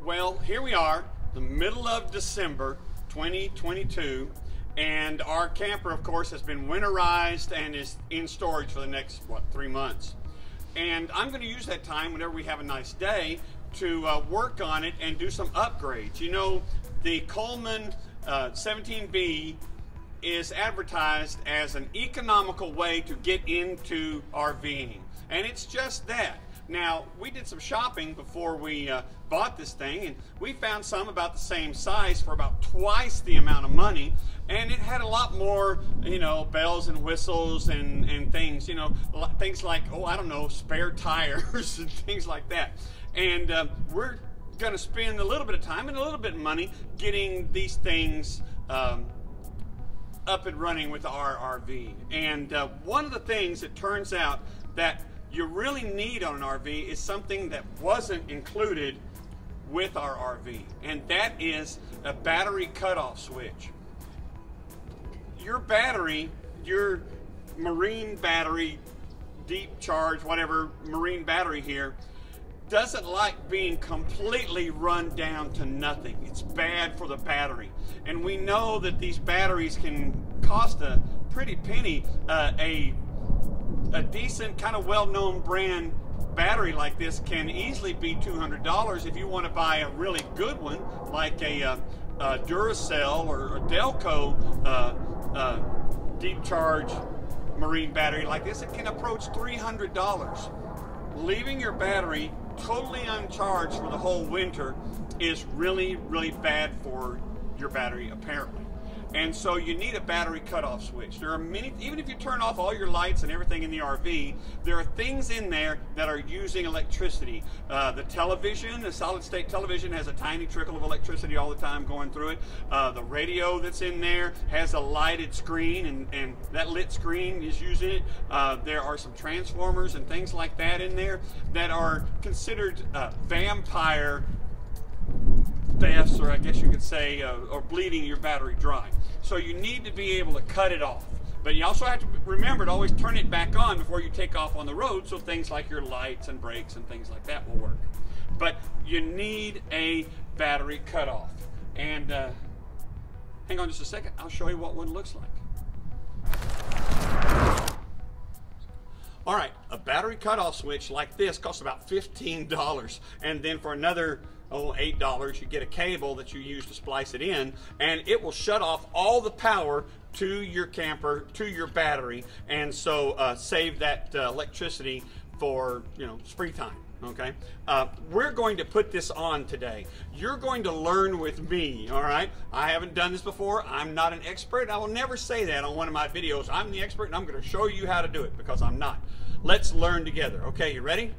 Well, here we are, the middle of December 2022, and our camper, of course, has been winterized and is in storage for the next, 3 months. And I'm going to use that time whenever we have a nice day to work on it and do some upgrades. You know, the Coleman 17B is advertised as an economical way to get into RVing, and it's just that. Now, we did some shopping before we bought this thing, and we found some about the same size for about twice the amount of money, and it had a lot more, you know, bells and whistles and things, you know, things like, oh, I don't know, spare tires and things like that. And we're going to spend a little bit of time and a little bit of money getting these things up and running with our RV. And one of the things that turns out that you really need on an RV is something that wasn't included with our RV, and that is a battery cutoff switch. Your battery, your marine battery, deep charge, whatever marine battery here, doesn't like being completely run down to nothing. It's bad for the battery, and we know that these batteries can cost a pretty penny. A decent, kind of well-known brand battery like this can easily be $200 if you want to buy a really good one, like a Duracell or a Delco deep charge marine battery like this. It can approach $300. Leaving your battery totally uncharged for the whole winter is really, really bad for your battery, apparently. And so you need a battery cutoff switch. There are many, even if you turn off all your lights and everything in the RV, there are things in there that are using electricity. The television, the solid state television, has a tiny trickle of electricity all the time going through it. The radio that's in there has a lighted screen, and that lit screen is using it. There are some transformers and things like that in there that are considered vampire thefts, or I guess you could say, or bleeding your battery dry. So you need to be able to cut it off. But you also have to remember to always turn it back on before you take off on the road, so things like your lights and brakes and things like that will work. But you need a battery cutoff. And hang on just a second, I'll show you what one looks like. All right, a battery cutoff switch like this costs about $15, and then for another $8 you get a cable that you use to splice it in, and it will shut off all the power to your camper, to your battery, and so save that electricity for, you know, springtime. Okay, we're going to put this on today. You're going to learn with me, all right? I haven't done this before. I'm not an expert. I will never say that on one of my videos. I'm the expert, and I'm going to show you how to do it, because I'm not. Let's learn together. Okay, you ready?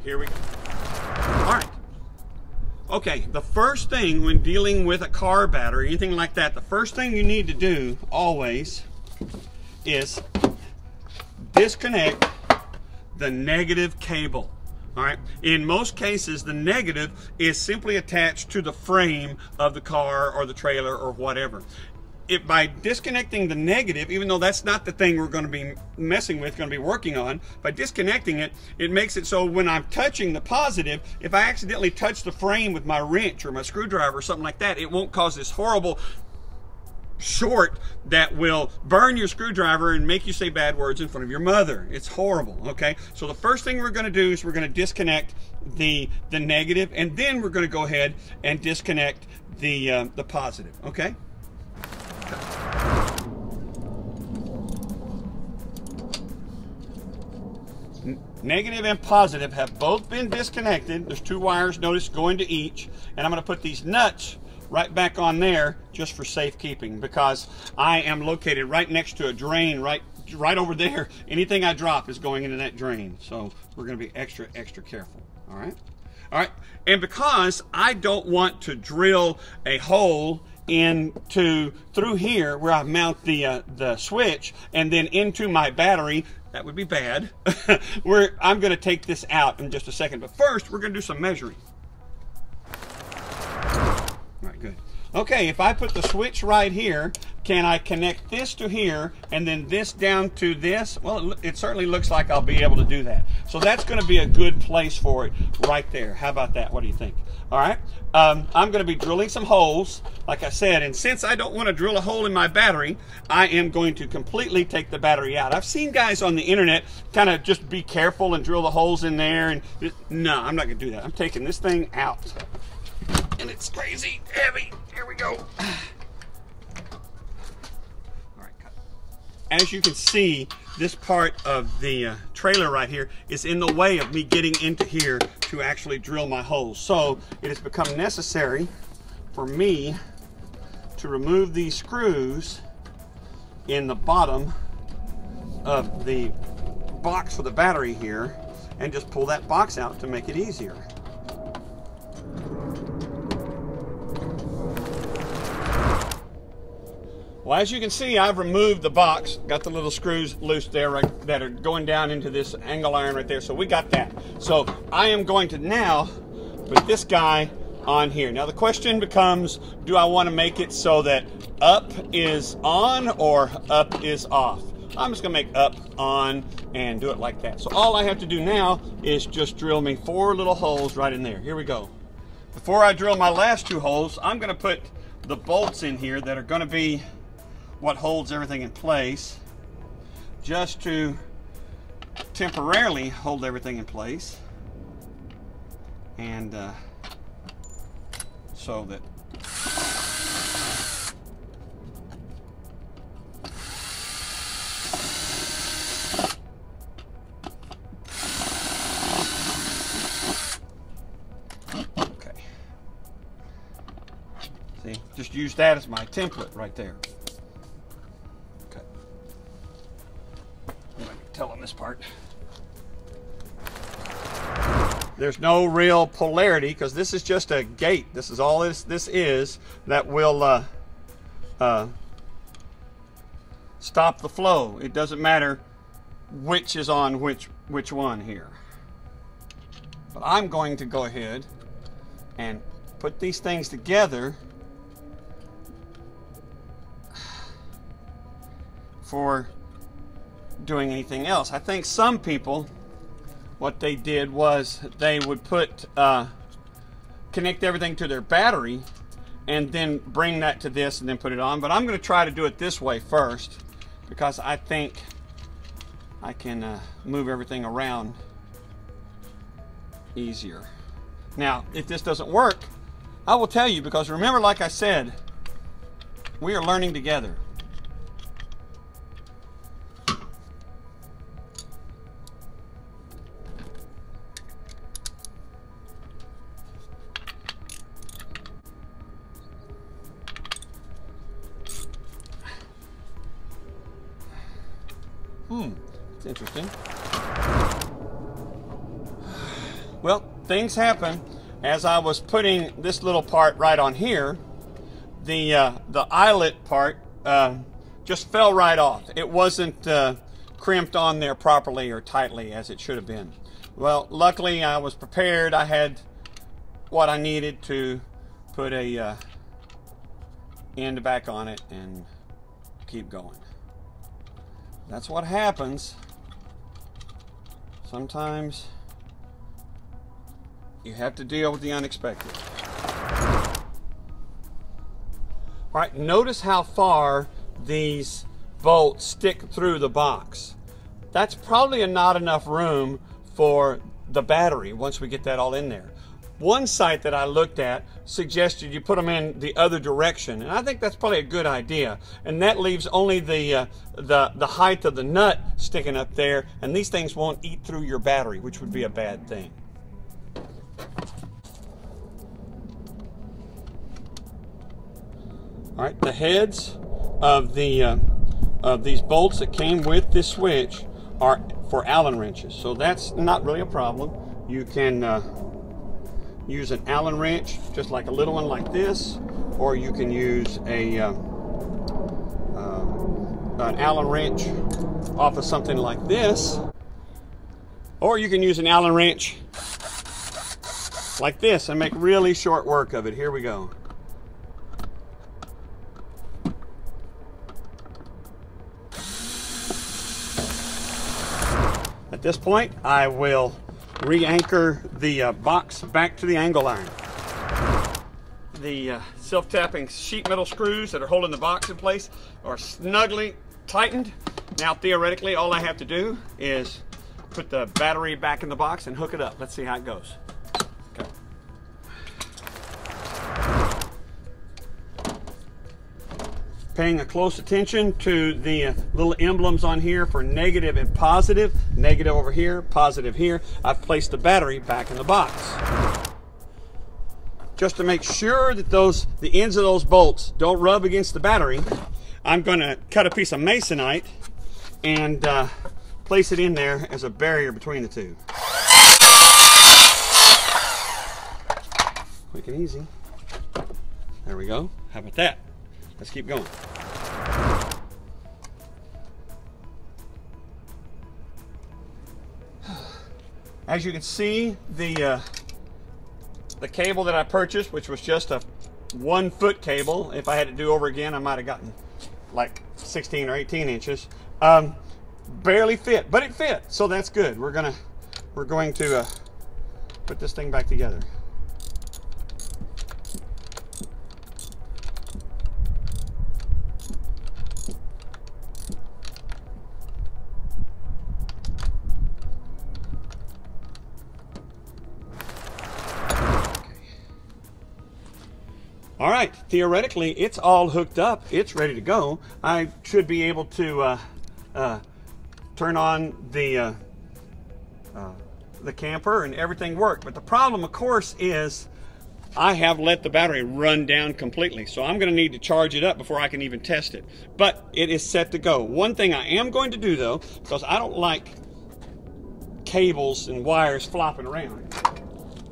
Here we go. All right. Okay, the first thing when dealing with a car battery, anything like that, the first thing you need to do always is disconnect the negative cable. All right. In most cases, the negative is simply attached to the frame of the car or the trailer or whatever. By disconnecting the negative, even though that's not the thing we're going to be messing with, going to be working on, by disconnecting it, it makes it so when I'm touching the positive, if I accidentally touch the frame with my wrench or my screwdriver or something like that, it won't cause this horrible short that will burn your screwdriver and make you say bad words in front of your mother. It's horrible. Okay, so the first thing we're going to do is we're going to disconnect the negative, and then we're going to go ahead and disconnect the positive. Okay. Negative and positive have both been disconnected. There's 2 wires, notice, going to each, and I'm going to put these nuts right back on there just for safekeeping, because I am located right next to a drain right over there. Anything I drop is going into that drain, so we're going to be extra careful. All right, and because I don't want to drill a hole through here where I mount the switch and then into my battery, that would be bad. I'm going to take this out in just a second, but first we're going to do some measuring. All right, good. Okay, if I put the switch right here, can I connect this to here and then this down to this? Well, it certainly looks like I'll be able to do that. So that's going to be a good place for it right there. How about that? What do you think? All right. I'm going to be drilling some holes, like I said, and since I don't want to drill a hole in my battery, I am going to completely take the battery out. I've seen guys on the internet kind of just be careful and drill the holes in there, and no, I'm not going to do that. I'm taking this thing out. And it's crazy heavy. Here we go. As you can see, this part of the trailer right here is in the way of me getting into here to actually drill my holes. So it has become necessary for me to remove these screws in the bottom of the box for the battery here and just pull that box out to make it easier. Well, as you can see, I've removed the box, got the little screws loose there that are going down into this angle iron right there, so we got that. So I am going to now put this guy on here. Now the question becomes, do I want to make it so that up is on or up is off? I'm just going to make up on and do it like that. So all I have to do now is just drill me 4 little holes right in there. Here we go. Before I drill my last 2 holes, I'm going to put the bolts in here that are going to be what holds everything in place, just to temporarily hold everything in place, and so that okay. See, just use that as my template right there. On this part, there's no real polarity because this is just a gate. This is all this is that will stop the flow. It doesn't matter which is on which one here. But I'm going to go ahead and put these things together for doing anything else. I think some people, what they did was they would put connect everything to their battery and then bring that to this and then put it on. But I'm going to try to do it this way first because I think I can move everything around easier. Now, if this doesn't work, I will tell you, because remember, like I said, we are learning together. It's interesting. Well, things happen. As I was putting this little part right on here, the eyelet part just fell right off. It wasn't crimped on there properly or tightly as it should have been. Well, luckily I was prepared. I had what I needed to put a end back on it and keep going. That's what happens. Sometimes you have to deal with the unexpected. All right, notice how far these bolts stick through the box. That's probably not enough room for the battery once we get that all in there. One site that I looked at suggested you put them in the other direction, and I think that's probably a good idea. And that leaves only the height of the nut sticking up there, and these things won't eat through your battery, which would be a bad thing. All right, the heads of these bolts that came with this switch are for Allen wrenches, so that's not really a problem. You can use an Allen wrench, just like a little one like this, or you can use an Allen wrench off of something like this, or you can use an Allen wrench like this and make really short work of it. Here we go. At this point, I will re-anchor the box back to the angle iron. The self-tapping sheet metal screws that are holding the box in place are snugly tightened. Now theoretically, all I have to do is put the battery back in the box and hook it up. Let's see how it goes. Okay. Paying a close attention to the little emblems on here for negative and positive. Negative over here, positive here. I've placed the battery back in the box. Just to make sure that the ends of those bolts don't rub against the battery, I'm going to cut a piece of masonite and place it in there as a barrier between the two. Quick and easy. There we go. How about that? Let's keep going. As you can see, the cable that I purchased, which was just a 1 foot cable, if I had to do over again, I might have gotten like 16 or 18 inches. Barely fit, but it fit, so that's good. We're going to put this thing back together. All right, theoretically, it's all hooked up. It's ready to go. I should be able to turn on the camper and everything work. But the problem, of course, is I have let the battery run down completely. So I'm gonna need to charge it up before I can even test it. But it is set to go. One thing I am going to do though, because I don't like cables and wires flopping around,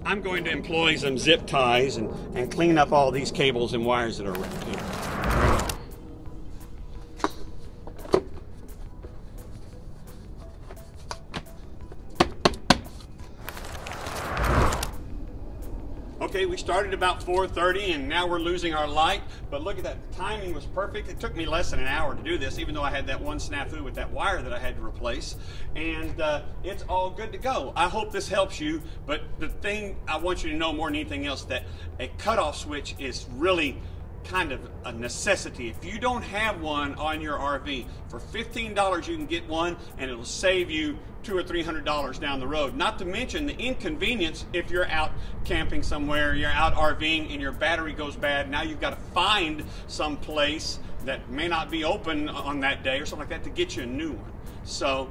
I'm going to employ some zip ties and clean up all these cables and wires that are around here. Okay, we started about 4:30 and now we're losing our light, but look at that, the timing was perfect. It took me less than an hour to do this, even though I had that one snafu with that wire that I had to replace, and it's all good to go. I hope this helps you, but the thing I want you to know more than anything else, that a cutoff switch is really kind of a necessity. If you don't have one on your RV, for $15 you can get one and it'll save you $200 or $300 down the road. Not to mention the inconvenience if you're out camping somewhere, you're out RVing and your battery goes bad. Now you've got to find some place that may not be open on that day or something like that to get you a new one. So,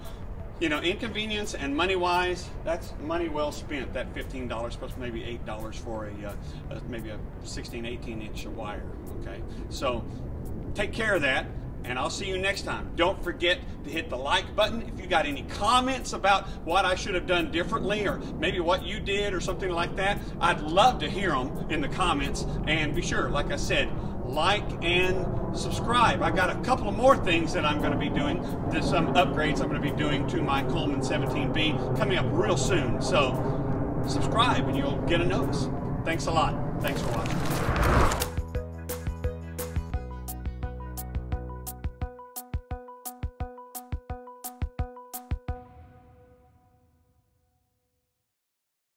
you know, inconvenience and money-wise, that's money well spent, that $15 plus maybe $8 for maybe a 16, 18-inch wire, okay? So take care of that, and I'll see you next time. Don't forget to hit the like button. If you got any comments about what I should have done differently or maybe what you did or something like that, I'd love to hear them in the comments. And be sure, like I said, like and subscribe. I got a couple of more things that I'm going to be doing. There's some upgrades I'm going to be doing to my Coleman 17B coming up real soon. So subscribe and you'll get a notice. Thanks a lot. Thanks for watching.